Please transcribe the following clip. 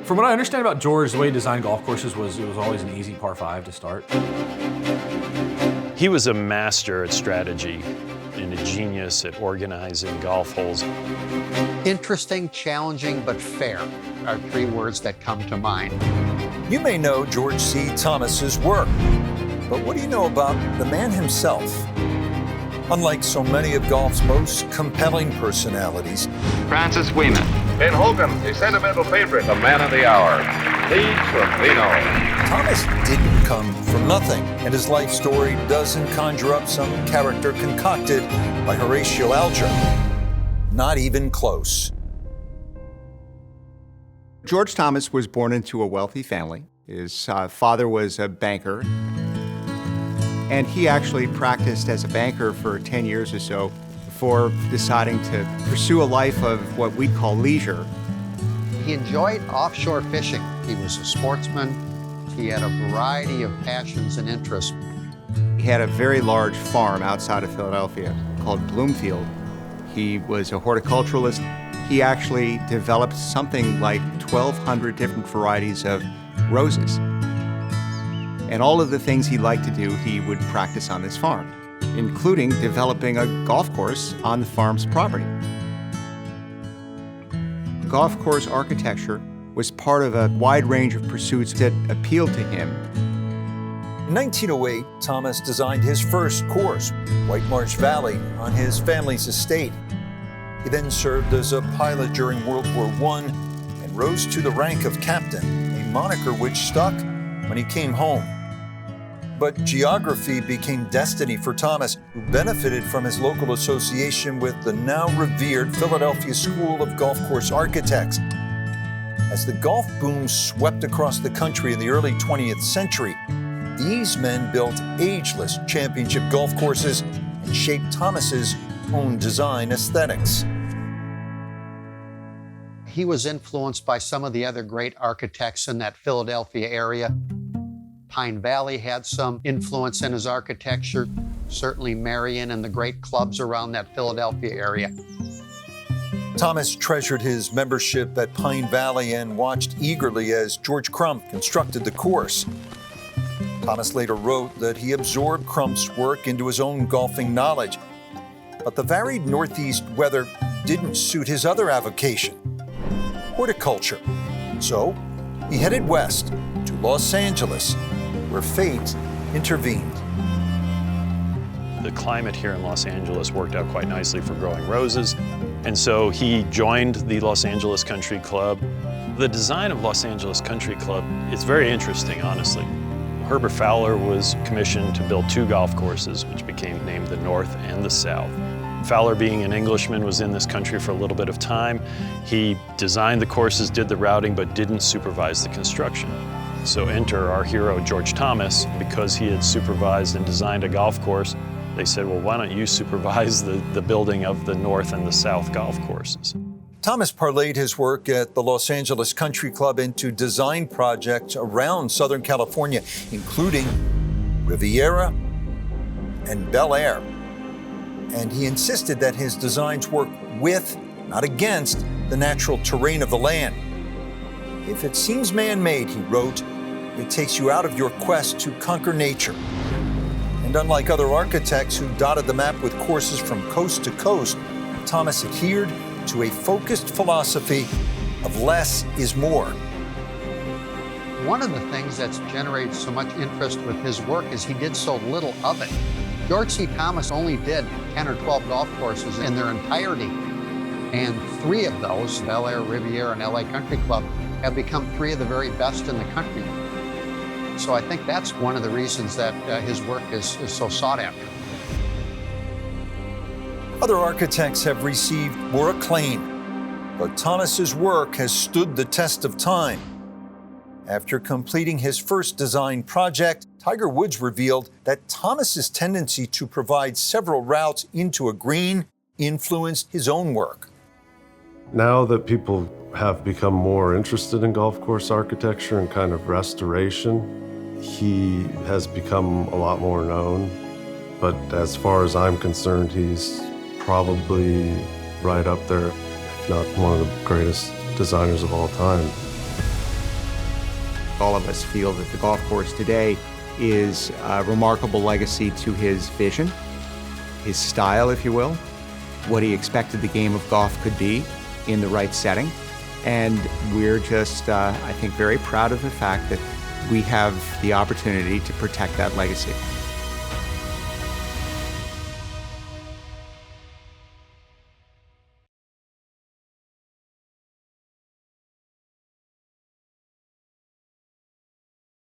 From what I understand about George, the way he designed golf courses was it was always an easy par 5 to start. He was a master at strategy and a genius at organizing golf holes. Interesting, challenging, but fair are 3 words that come to mind. You may know George C. Thomas's work, but what do you know about the man himself? Unlike so many of golf's most compelling personalities, Francis Weeman. Ben Hogan, a sentimental favorite, the man of the hour, Lee Trevino. Thomas didn't come from nothing, and his life story doesn't conjure up some character concocted by Horatio Alger. Not even close. George Thomas was born into a wealthy family. His father was a banker, and he actually practiced as a banker for 10 years or so before deciding to pursue a life of what we'd call leisure. He enjoyed offshore fishing. He was a sportsman. He had a variety of passions and interests. He had a very large farm outside of Philadelphia called Bloomfield. He was a horticulturalist. He actually developed something like 1,200 different varieties of roses. And all of the things he liked to do, he would practice on this farm, including developing a golf course on the farm's property. Golf course architecture was part of a wide range of pursuits that appealed to him. In 1908, Thomas designed his first course, White Marsh Valley, on his family's estate. He then served as a pilot during World War I and rose to the rank of captain, a moniker which stuck when he came home. But geography became destiny for Thomas, who benefited from his local association with the now revered Philadelphia School of Golf Course Architects. As the golf boom swept across the country in the early 20th century, these men built ageless championship golf courses and shaped Thomas's own design aesthetics. He was influenced by some of the other great architects in that Philadelphia area. Pine Valley had some influence in his architecture, certainly Marion and the great clubs around that Philadelphia area. Thomas treasured his membership at Pine Valley and watched eagerly as George Crump constructed the course. Thomas later wrote that he absorbed Crump's work into his own golfing knowledge, but the varied Northeast weather didn't suit his other avocation, horticulture. So he headed west to Los Angeles, where fate intervened. The climate here in Los Angeles worked out quite nicely for growing roses, and so he joined the Los Angeles Country Club. The design of Los Angeles Country Club is very interesting, honestly. Herbert Fowler was commissioned to build 2 golf courses, which became named the North and the South. Fowler, being an Englishman, was in this country for a little bit of time. He designed the courses, did the routing, but didn't supervise the construction. So enter our hero, George Thomas. Because he had supervised and designed a golf course, they said, well, why don't you supervise the building of the North and the South golf courses? Thomas parlayed his work at the Los Angeles Country Club into design projects around Southern California, including Riviera and Bel Air. And he insisted that his designs work with, not against, the natural terrain of the land. If it seems man-made, he wrote, it takes you out of your quest to conquer nature. And unlike other architects who dotted the map with courses from coast to coast, Thomas adhered to a focused philosophy of less is more. One of the things that's generated so much interest with his work is he did so little of it. George C. Thomas only did 10 or 12 golf courses in their entirety. And 3 of those, Bel Air, Riviera, and LA Country Club, have become 3 of the very best in the country. So I think that's one of the reasons that his work is so sought after. Other architects have received more acclaim, but Thomas's work has stood the test of time. After completing his first design project, Tiger Woods revealed that Thomas's tendency to provide several routes into a green influenced his own work. Now that people have become more interested in golf course architecture and kind of restoration, he has become a lot more known. but as far as I'm concerned, he's probably right up there, if not one of the greatest designers of all time. All of us feel that the golf course today is a remarkable legacy to his vision, his style, if you will, what he expected the game of golf could be in the right setting. And we're just, I think, very proud of the fact that we have the opportunity to protect that legacy.